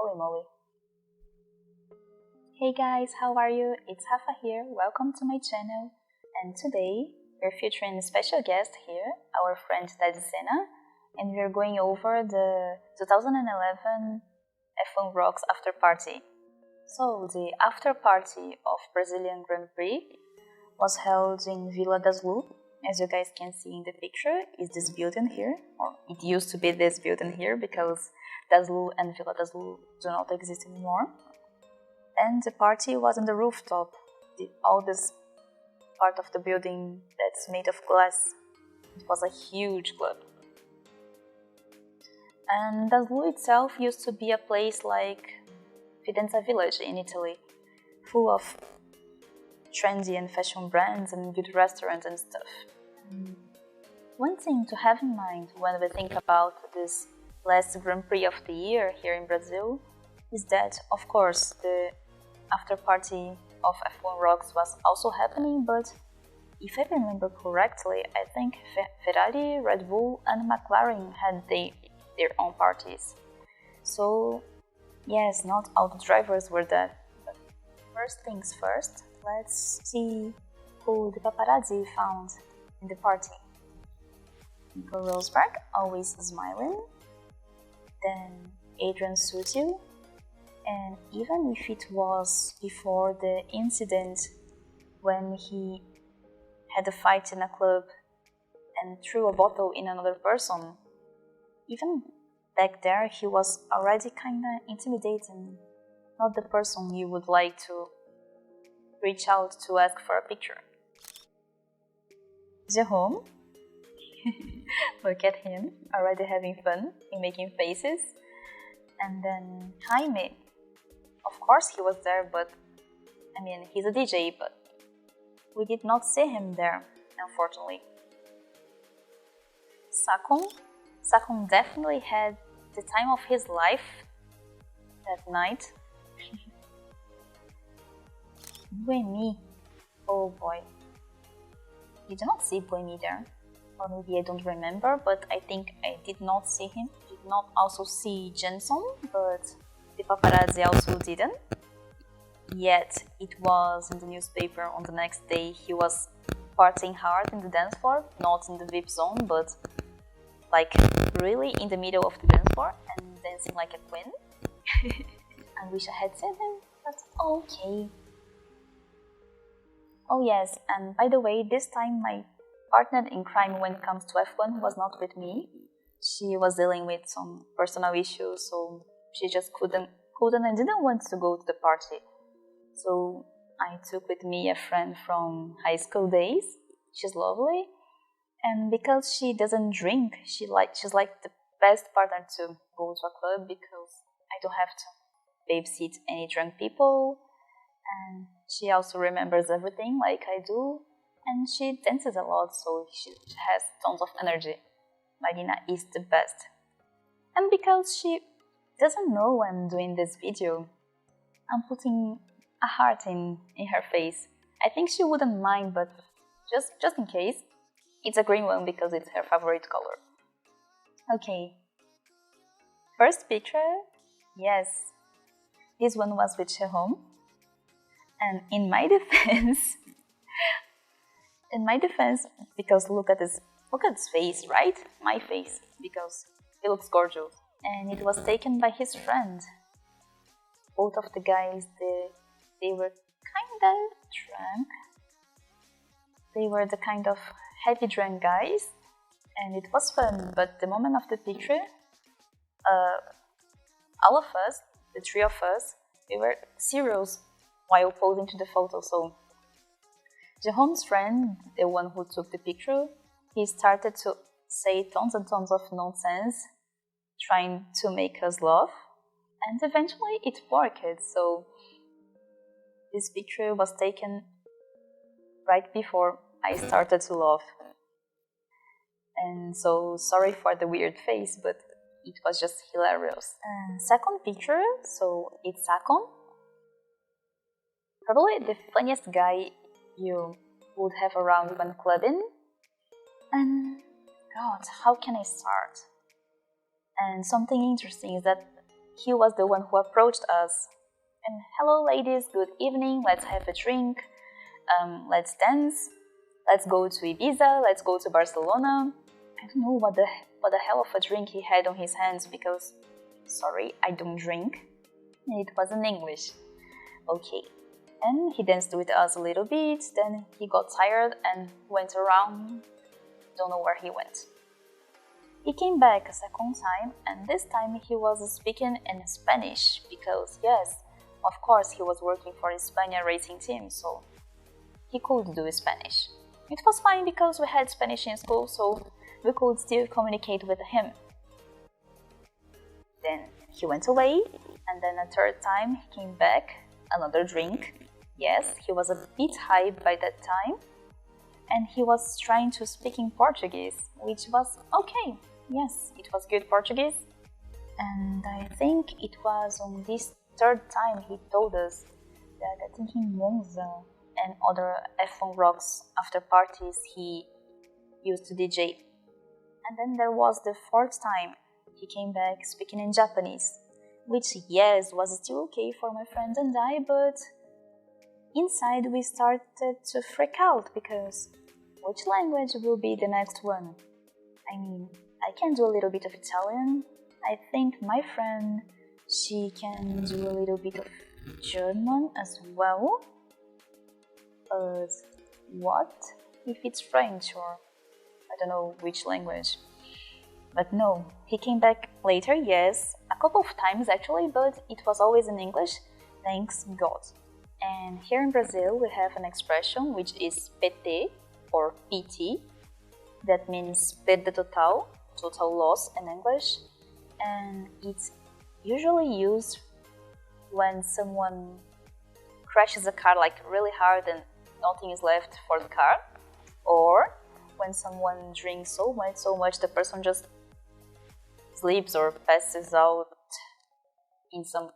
Holy moly. Hey guys, how are you? It's Rafa here, welcome to my channel. And today, we're featuring a special guest here, our friend Tadzena, and we're going over the 2011 F1 Rocks Afterparty. So, the afterparty of Brazilian Grand Prix was held in Villa Daslu. As you guys can see in the picture, is this building here, or it used to be this building here because Daslu and Villa Daslu do not exist anymore. And the party was on the rooftop, all this part of the building that's made of glass. It was a huge club. And Daslu itself used to be a place like Fidenza village in Italy, full of trendy and fashion brands and good restaurants and stuff. One thing to have in mind when we think about this last Grand Prix of the year here in Brazil is that, of course, the after party of F1 Rocks was also happening, but if I remember correctly, I think Ferrari, Red Bull and McLaren had their own parties. So, yes, not all the drivers were there. But first things first, let's see who the paparazzi found in the party. Nico Rosberg, always smiling. Then Adrian Sutil. And even if it was before the incident when he had a fight in a club and threw a bottle in another person, even back there he was already kinda intimidating, not the person you would like to reach out to ask for a picture. Jérôme, look at him, already having fun in making faces. And then Jaime, of course he was there, but I mean, he's a DJ, but we did not see him there, unfortunately. Sakon definitely had the time of his life that night. Buemi, oh boy. You do not see Buemi there, or maybe I don't remember, but I think I did not see him. Did not also see Jenson, but the paparazzi also didn't. Yet it was in the newspaper on the next day he was partying hard in the dance floor, not in the VIP zone, but like really in the middle of the dance floor and dancing like a queen. I wish I had seen him, but okay. Oh yes, and by the way, this time my partner in crime when it comes to F1 was not with me. She was dealing with some personal issues, so she just couldn't and didn't want to go to the party. So I took with me a friend from high school days. She's lovely, and because she doesn't drink, she's like the best partner to go to a club because I don't have to babysit any drunk people. And she also remembers everything like I do, and she dances a lot, so she has tons of energy. Marina is the best. And because she doesn't know I'm doing this video, I'm putting a heart in her face. I think she wouldn't mind, but just in case, it's a green one because it's her favorite color. Okay. First picture, yes, this one was with Jérôme. And in my defense, because look at his face, right? My face, because he looks gorgeous. And it was taken by his friend. Both of the guys, they were kinda drunk. They were the kind of heavy drunk guys, and it was fun. But the moment of the picture, all of us, the three of us, we were serious while posing to the photo. So Jérôme's friend, the one who took the picture, he started to say tons and tons of nonsense, trying to make us laugh, and eventually it worked. So this picture was taken right before I started to laugh. And so sorry for the weird face, but it was just hilarious. And second picture, so it's Sakon. Probably the funniest guy you would have around when clubbing. And God, how can I start? And something interesting is that he was the one who approached us. And hello ladies, good evening, let's have a drink, let's dance, let's go to Ibiza, let's go to Barcelona. I don't know what the hell of a drink he had on his hands because, sorry, I don't drink. And it was in English. Okay. And he danced with us a little bit, then he got tired and went around, don't know where he went. He came back a second time, and this time he was speaking in Spanish because, yes, of course he was working for the Spania racing team, so he could do Spanish. It was fine because we had Spanish in school, so we could still communicate with him. Then he went away, and then a third time he came back, another drink. Yes, he was a bit high by that time, and he was trying to speak in Portuguese, which was okay. Yes, it was good Portuguese. And I think it was on this third time he told us that I think in Monza and other F1 Rocks Afterparties he used to DJ. And then there was the fourth time he came back speaking in Japanese, which, yes, was still okay for my friend and I, but inside we started to freak out because which language will be the next one? I mean, I can do a little bit of Italian. I think my friend, she can do a little bit of German as well. But what if it's French or I don't know which language? But no, he came back later, yes, a couple of times actually, but it was always in English, thanks God. And here in Brazil we have an expression which is PT or PT, that means perda total, total loss in English, and it's usually used when someone crashes a car like really hard and nothing is left for the car, or when someone drinks so much the person just sleeps or passes out in some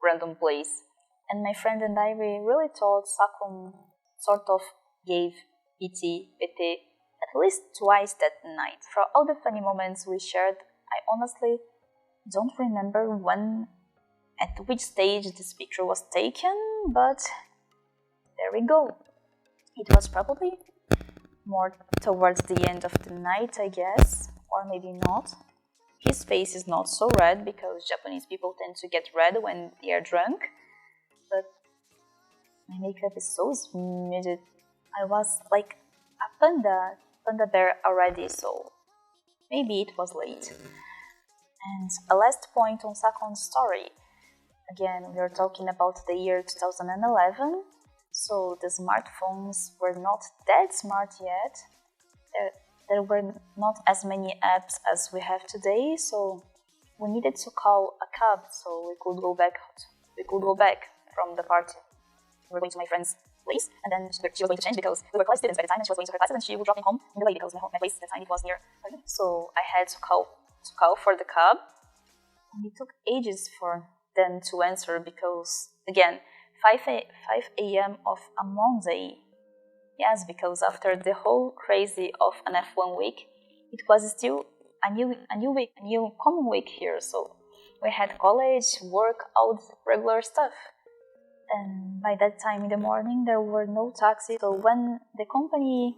random place. And my friend and I, we really thought Sakon sort of gave PT at least twice that night. For all the funny moments we shared, I honestly don't remember when, at which stage this picture was taken, but there we go. It was probably more towards the end of the night, I guess, or maybe not. His face is not so red because Japanese people tend to get red when they are drunk, but my makeup is so smudged. I was like a panda bear already, so maybe it was late. And a last point on Sakon's story. Again, we are talking about the year 2011, so the smartphones were not that smart yet. There were not as many apps as we have today, so we needed to call a cab so we could go back from the party. We were going to my friend's place, and then she was going to change because we were college students by the time, and she was going to her classes, and she would drop me home in the way because my place at the time it was near her. So I had to call for the cab, and it took ages for them to answer because, again, 5 a.m. of a Monday. Yes, because after the whole crazy of an F1 week, it was still a new week, a new common week here. So we had college, work, all the regular stuff. And by that time in the morning, there were no taxis. So when the company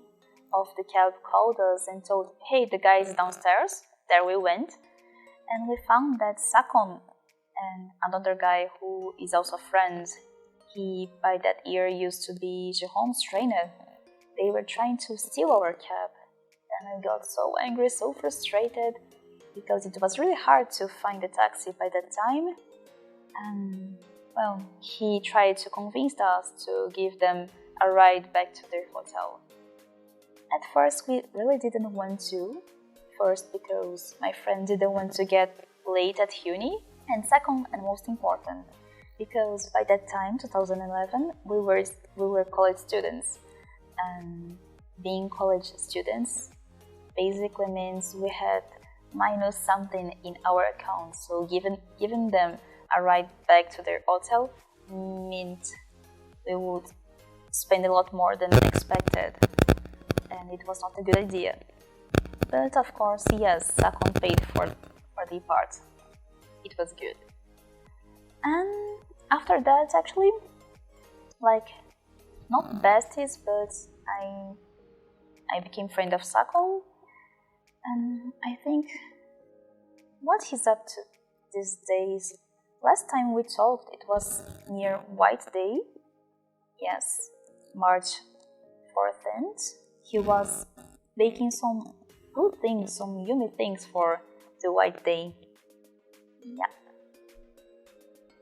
of the cab called us and told, hey, the guy is downstairs, there we went. And we found that Sakon and another guy who is also a friend, he by that year used to be Jérôme's trainer. They were trying to steal our cab, and I got so angry, so frustrated, because it was really hard to find a taxi by that time. And, well, he tried to convince us to give them a ride back to their hotel. At first, we really didn't want to. First, because my friend didn't want to get late at uni, and second, and most important, because by that time, 2011, we were college students. And being college students basically means we had minus something in our account. So giving them a ride back to their hotel meant we would spend a lot more than expected. And it was not a good idea. But of course, yes, Sakon paid for the part. It was good. And after that, actually, like, not besties, but I became friend of Sakon, and I think what he's up to these days. Last time we talked, it was near White Day. Yes, March 14th. He was baking some good things, some yummy things for the White Day. Yeah.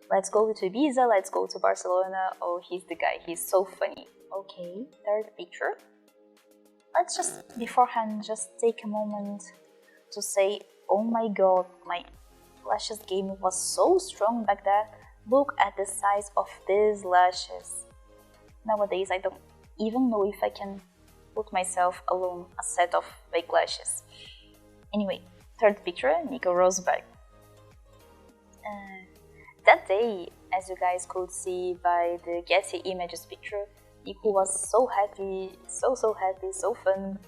Let's go to Ibiza, let's go to Barcelona. Oh, he's the guy, he's so funny. Okay, third picture. Let's just, beforehand, just take a moment to say, oh my god, my lashes game was so strong back then. Look at the size of these lashes. Nowadays, I don't even know if I can put myself alone a set of fake lashes. Anyway, third picture, Nico Rosberg. That day, as you guys could see by the Getty images picture, Nico was so happy, so happy, so fun.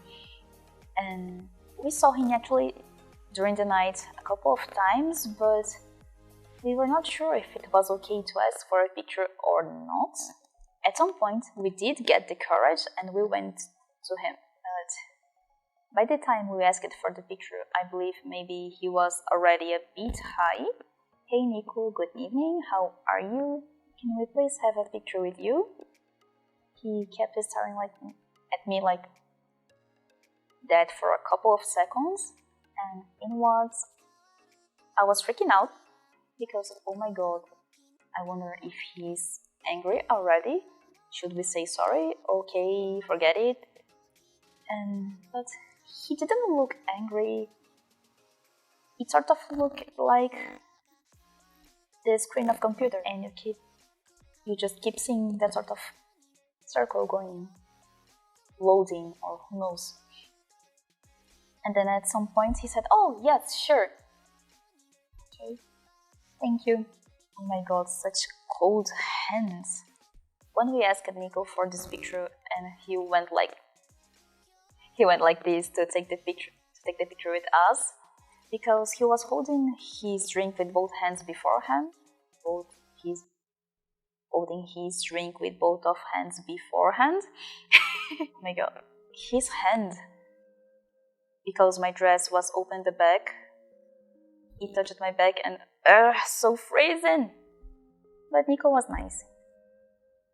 And we saw him actually during the night a couple of times, but we were not sure if it was okay to ask for a picture or not. At some point, we did get the courage and we went to him. But by the time we asked for the picture, I believe maybe he was already a bit high. Hey Nico, good evening, how are you? Can we please have a picture with you? He kept staring at me like that for a couple of seconds, and inwards, I was freaking out because, oh my god, I wonder if he's angry already. Should we say sorry? Okay, forget it. But he didn't look angry. It sort of looked like the screen of computer, and you just keep seeing that sort of circle going, loading, or who knows. And then at some point he said, oh yes, sure. Okay, thank you. Oh my god, such cold hands. When we asked Nico for this picture, and he went like this to take the picture with us, because he was holding his drink with both hands beforehand. Holding his drink with both of hands beforehand. Oh my god. His hand, because my dress was open the back, he touched my back and so freezing. But Nico was nice.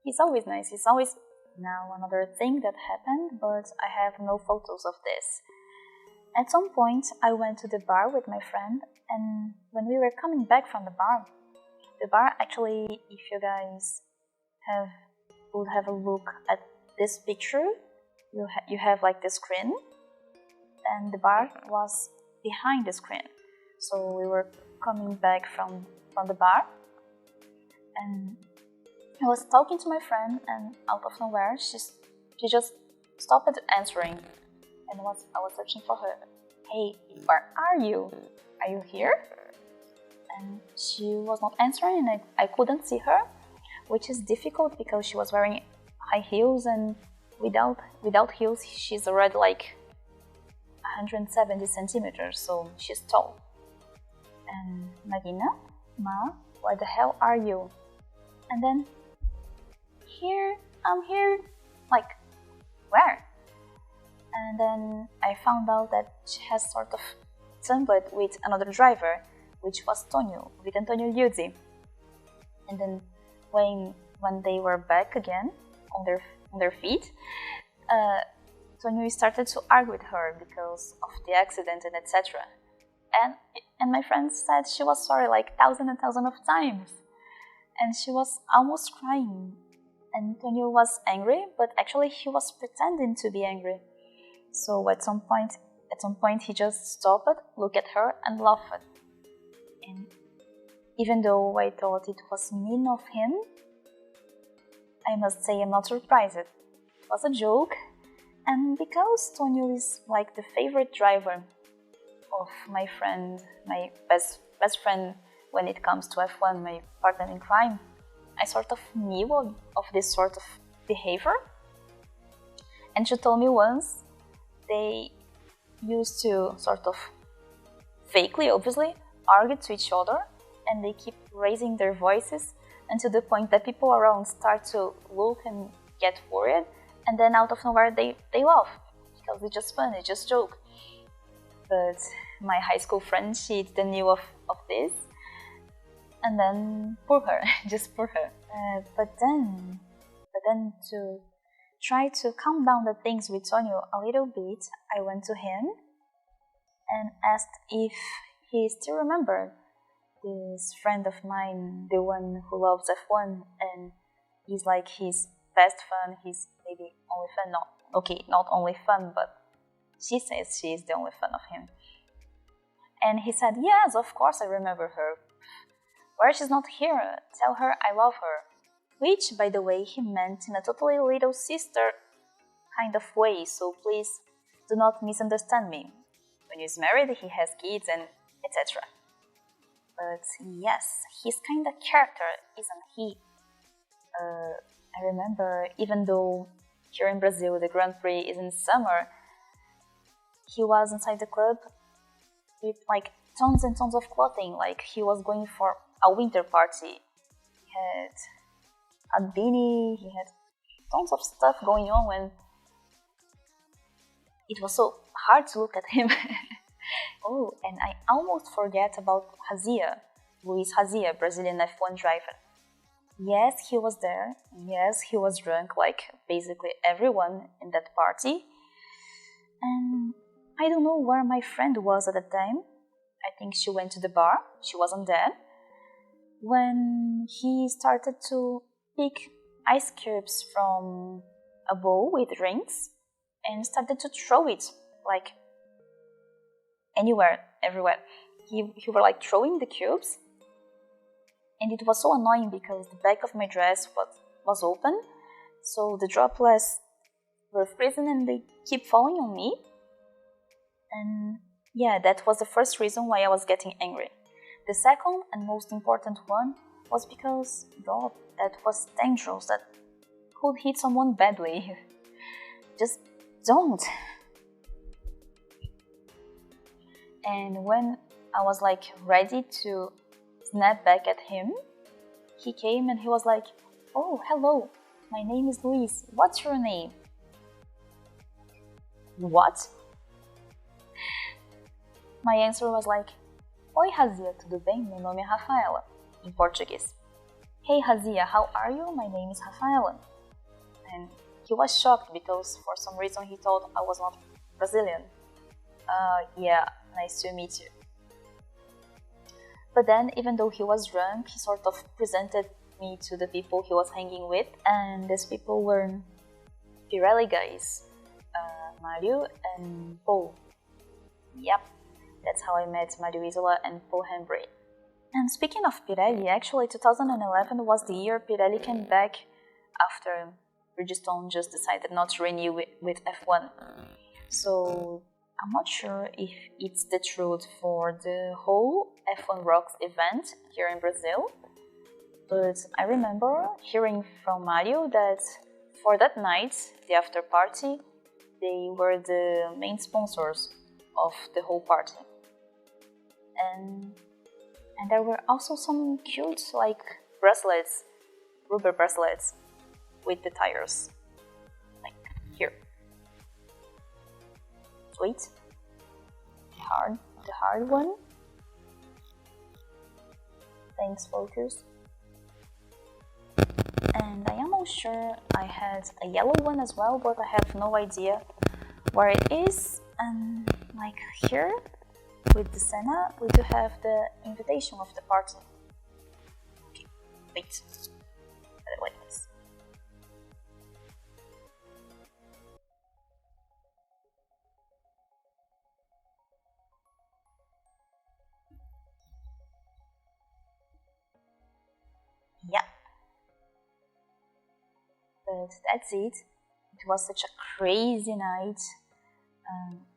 He's always nice. He's always... Now another thing that happened, but I have no photos of this. At some point, I went to the bar with my friend, and when we were coming back from the bar actually, if you guys would have a look at this picture, you have like the screen, and the bar was behind the screen. So we were coming back from the bar, and I was talking to my friend, and out of nowhere, she just stopped answering. And I was searching for her. Hey, where are you? Are you here? And she was not answering, and I couldn't see her, which is difficult because she was wearing high heels, and without heels, she's already like 170 centimeters, so she's tall. And Marina, Ma, where the hell are you? And then, I'm here, like, where? And then I found out that she has sort of tumbled with another driver, which was Vitantonio Liuzzi. And then when they were back again on their feet, Tonio started to argue with her because of the accident and etc. And my friend said she was sorry like thousands and thousands of times, and she was almost crying. And Tonio was angry, but actually he was pretending to be angry. So at some point he just stopped, looked at her and laughed. And even though I thought it was mean of him, I must say I'm not surprised. It was a joke, and because Tonio is like the favorite driver of my friend, my best friend when it comes to F1, my partner in crime, I sort of knew of this sort of behavior. And she told me once they used to sort of fakely, obviously, argue to each other and they keep raising their voices until the point that people around start to look and get worried, and then out of nowhere they laugh because it's just fun, it's just joke. But my high school friend, she didn't knew of this, and then poor her, just poor her. But then to try to calm down the things with Tonio a little bit, I went to him and asked if he still remembered this friend of mine, the one who loves F1 and is like his best fan, his maybe only fan, not only fan, but she says she is the only fan of him. And he said, yes, of course I remember her. Where she's not here, tell her I love her. Which, by the way, he meant in a totally little sister kind of way, so please do not misunderstand me. When he's married, he has kids and etc. But yes, his kind of character, isn't he? I remember, even though here in Brazil the Grand Prix is in summer, he was inside the club with like tons and tons of clothing, like he was going for a winter party. He had a beanie, he had tons of stuff going on, and it was so hard to look at him. Oh, and I almost forget about Razia, Luiz Razia, Brazilian F1 driver. Yes, he was there. Yes, he was drunk like basically everyone in that party. And I don't know where my friend was at the time. I think she went to the bar. She wasn't there. When he started to pick ice cubes from a bowl with drinks and started to throw it like anywhere, everywhere. He were like throwing the cubes, and it was so annoying because the back of my dress was open, so the droplets were freezing and they keep falling on me. And yeah, that was the first reason why I was getting angry. The second and most important one was because, God, that was dangerous, that could hit someone badly. Just don't. And when I was like ready to snap back at him, he came and he was like, oh, hello, my name is Luiz, what's your name? What? My answer was like, oi Razia, tudo bem? Meu nome é Rafaela, in Portuguese. Hey Razia, how are you? My name is Rafaela. And he was shocked because for some reason he thought I was not Brazilian. Yeah, nice to meet you. But then, even though he was drunk, he sort of presented me to the people he was hanging with, and these people were Pirelli guys, Mario and Paul. Yep, that's how I met Mario Isola and Paul Hembray. And speaking of Pirelli, actually 2011 was the year Pirelli came back after Bridgestone just decided not to renew with F1. So I'm not sure if it's the truth for the whole F1 Rocks event here in Brazil, but I remember hearing from Mario that for that night, the after party, they were the main sponsors of the whole party. And there were also some cute like bracelets, rubber bracelets with the tires, like here. Sweet. The hard one. Thanks, focus. And I am almost sure I had a yellow one as well, but I have no idea where it is. And like here, with the Senna, we do have the invitation of the party. Okay, wait. Like this. Yeah. But that's it. It was such a crazy night.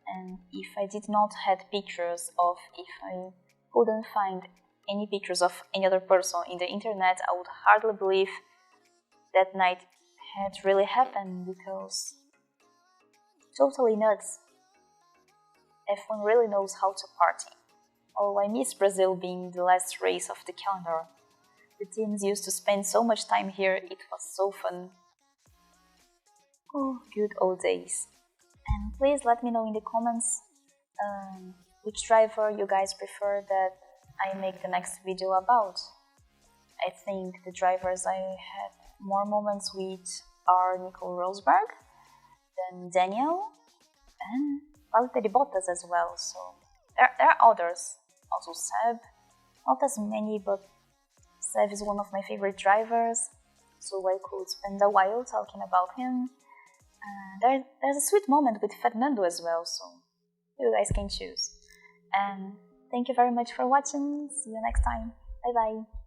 And if I did not have pictures of, if I couldn't find any pictures of any other person in the internet, I would hardly believe that night had really happened, because totally nuts. F1 really knows how to party. Oh, I miss Brazil being the last race of the calendar. The teams used to spend so much time here, it was so fun. Oh, good old days. And please let me know in the comments which driver you guys prefer that I make the next video about. I think the drivers I had more moments with are Nico Rosberg, then Daniel, and Valtteri Bottas as well. So there are others, also Seb, not as many, but Seb is one of my favorite drivers, so I could spend a while talking about him. There's a sweet moment with Fernando as well, so you guys can choose. And thank you very much for watching. See you next time. Bye bye.